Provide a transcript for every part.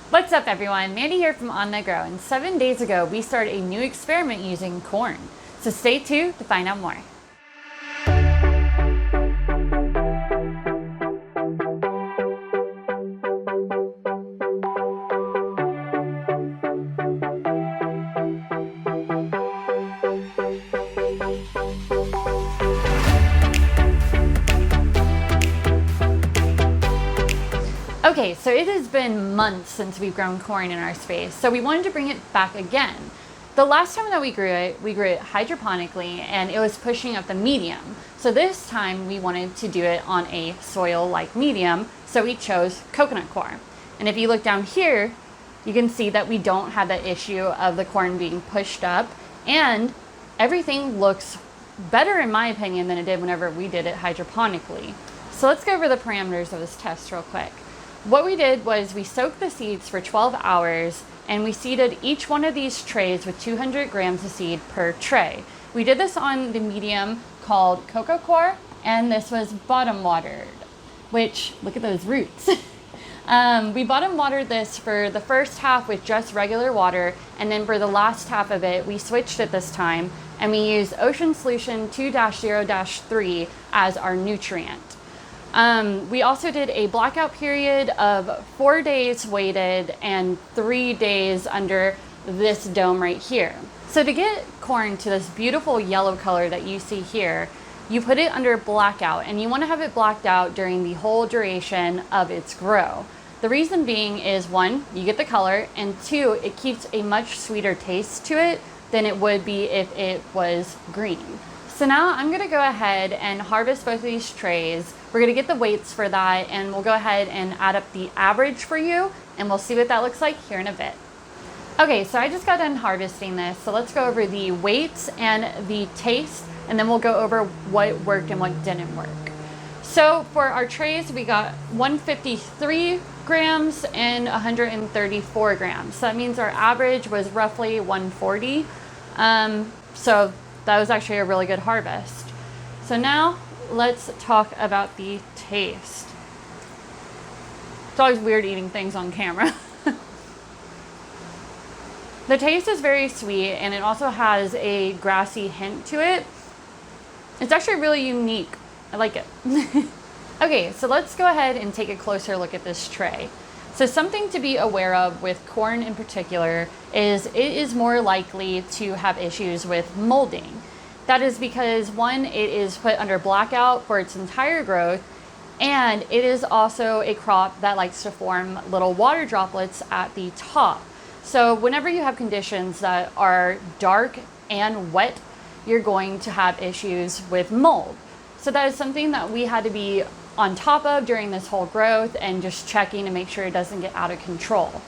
What's up everyone, Mandy here from On The Grow, and 7 days ago we started a new experiment using corn. So stay tuned to find out more. Okay, so it has been months since we've grown corn in our space, so we wanted to bring it back again. The last time that we grew it hydroponically, and it was pushing up the medium. So this time we wanted to do it on a soil-like medium, so we chose coconut coir. And if you look down here, you can see that we don't have that issue of the corn being pushed up, and everything looks better in my opinion than it did whenever we did it hydroponically. So let's go over the parameters of this test real quick. What we did was we soaked the seeds for 12 hours and we seeded each one of these trays with 200 grams of seed per tray. We did this on the medium called Coco Coir, and this was bottom watered, which, look at those roots. We bottom watered this for the first half with just regular water, and then for the last half of it, we switched it this time and we used Ocean Solution 2-0-3 as our nutrient. We also did a blackout period of 4 days weighted and 3 days under this dome right here. So to get corn to this beautiful yellow color that you see here, you put it under blackout, and you want to have it blacked out during the whole duration of its grow. The reason being is, one, you get the color, and two, it keeps a much sweeter taste to it than it would be if it was green. So now I'm going to go ahead and harvest both of these trays. We're going to get the weights for that, and we'll go ahead and add up the average for you, and we'll see what that looks like here in a bit. Okay, so I just got done harvesting this, so let's go over the weights and the taste, and then we'll go over what worked and what didn't work. So for our trays, we got 153 grams and 134 grams. So that means our average was roughly 140. So that was actually a really good harvest. So now let's talk about the taste. It's always weird eating things on camera. The taste is very sweet, and it also has a grassy hint to it. It's actually really unique. I like it. Okay, so let's go ahead and take a closer look at this tray. So something to be aware of with corn in particular is it is more likely to have issues with molding. That is because, one, it is put under blackout for its entire growth, and it is also a crop that likes to form little water droplets at the top. So whenever you have conditions that are dark and wet, you're going to have issues with mold. So that is something that we had to be on top of during this whole growth and just checking to make sure it doesn't get out of control.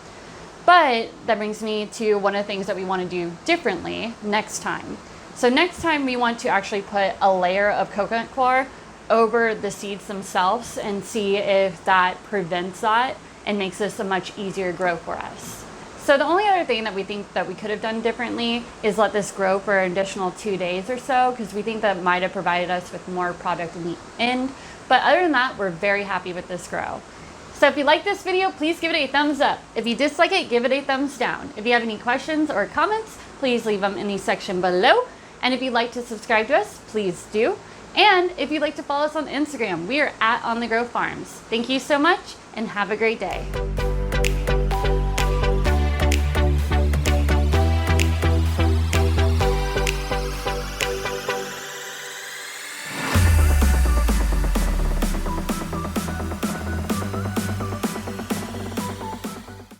But that brings me to one of the things that we want to do differently next time. So next time we want to actually put a layer of coconut coir over the seeds themselves and see if that prevents that and makes this a much easier grow for us. So the only other thing that we think that we could have done differently is let this grow for an additional 2 days or so, because we think that might have provided us with more product in the end. But other than that, we're very happy with this grow. So if you like this video, please give it a thumbs up. If you dislike it, give it a thumbs down. If you have any questions or comments, please leave them in the section below. And if you'd like to subscribe to us, please do. And if you'd like to follow us on Instagram, we are at On The Grow Farms. Thank you so much, and have a great day.